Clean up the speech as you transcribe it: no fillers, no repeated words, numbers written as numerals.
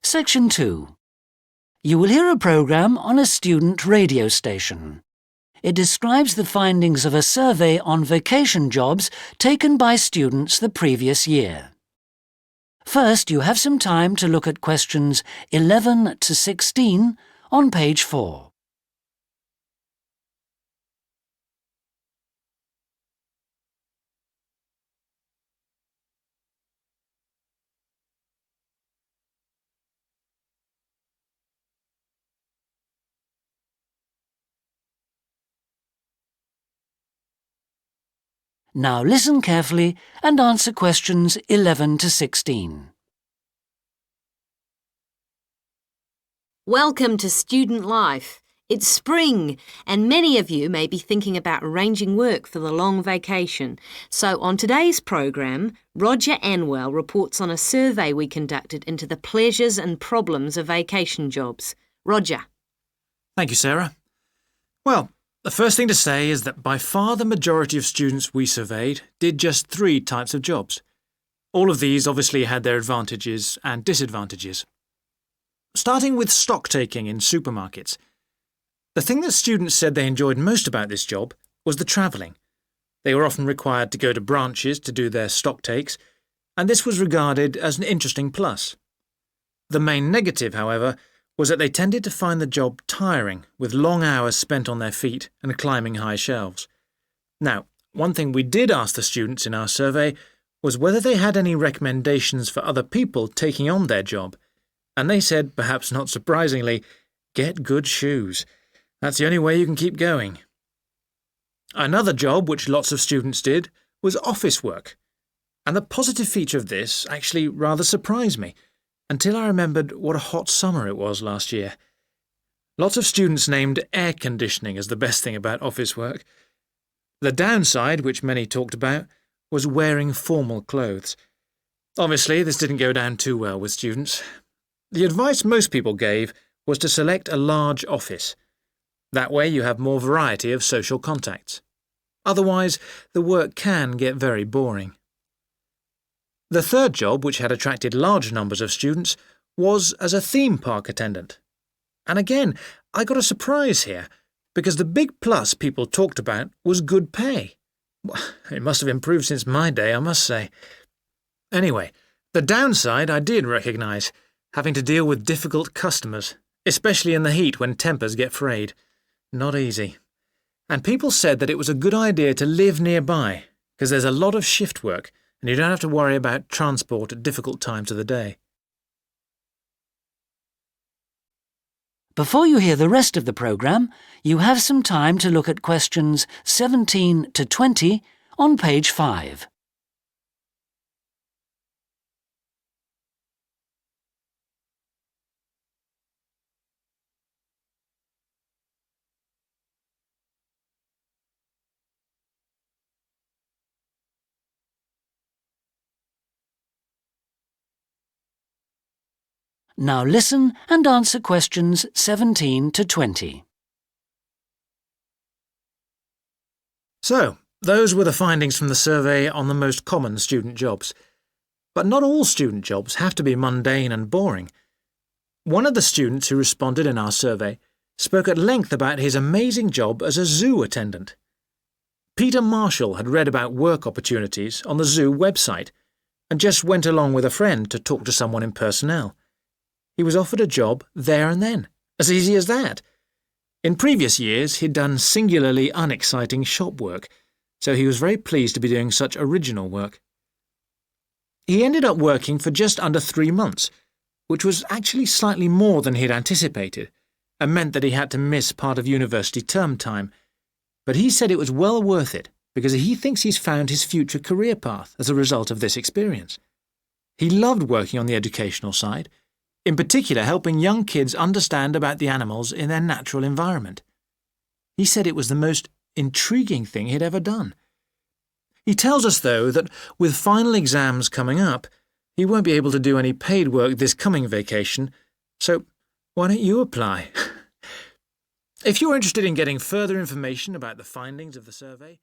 Section 2. You will hear a programme on a student radio station. It describes the findings of a survey on vacation jobs taken by students the previous year. First, you have some time to look at questions 11 to 16 on page 4. Now listen carefully and answer questions 11 to 16. Welcome to student life. It's spring, and many of you may be thinking about arranging work for the long vacation. So on today's programme, Roger Anwell reports on a survey we conducted into the pleasures and problems of vacation jobs. Roger. Thank you, Sarah. Well, the first thing to say is that by far the majority of students we surveyed did just 3 types of jobs. All of these obviously had their advantages and disadvantages. Starting with stock taking in supermarkets. The thing that students said they enjoyed most about this job was the travelling. They were often required to go to branches to do their stock takes, and this was regarded as an interesting plus. The main negative, however, was that they tended to find the job tiring, with long hours spent on their feet and climbing high shelves. Now, one thing we did ask the students in our survey was whether they had any recommendations for other people taking on their job, and they said, perhaps not surprisingly, get good shoes. That's the only way you can keep going. Another job which lots of students did was office work, and the positive feature of this actually rather surprised me, until I remembered what a hot summer it was last year. Lots of students named air conditioning as the best thing about office work. The downside, which many talked about, was wearing formal clothes. Obviously, this didn't go down too well with students. The advice most people gave was to select a large office. That way you have more variety of social contacts. Otherwise, the work can get very boring. The third job, which had attracted large numbers of students, was as a theme park attendant. And again, I got a surprise here, because the big plus people talked about was good pay. It must have improved since my day, I must say. Anyway, the downside I did recognise, having to deal with difficult customers, especially in the heat when tempers get frayed. Not easy. And people said that it was a good idea to live nearby, because there's a lot of shift work, and you don't have to worry about transport at difficult times of the day. Before you hear the rest of the programme, you have some time to look at questions 17 to 20 on page 5. Now listen and answer questions 17 to 20. So, those were the findings from the survey on the most common student jobs. But not all student jobs have to be mundane and boring. One of the students who responded in our survey spoke at length about his amazing job as a zoo attendant. Peter Marshall had read about work opportunities on the zoo website and just went along with a friend to talk to someone in personnel. He was offered a job there and then, as easy as that. In previous years, he'd done singularly unexciting shop work, so he was very pleased to be doing such original work. He ended up working for just under 3 months, which was actually slightly more than he'd anticipated, and meant that he had to miss part of university term time. But he said it was well worth it, because he thinks he's found his future career path as a result of this experience. He loved working on the educational side, in particular helping young kids understand about the animals in their natural environment. He said it was the most intriguing thing he'd ever done. He tells us, though, that with final exams coming up, he won't be able to do any paid work this coming vacation, so why don't you apply? If you're interested in getting further information about the findings of the survey,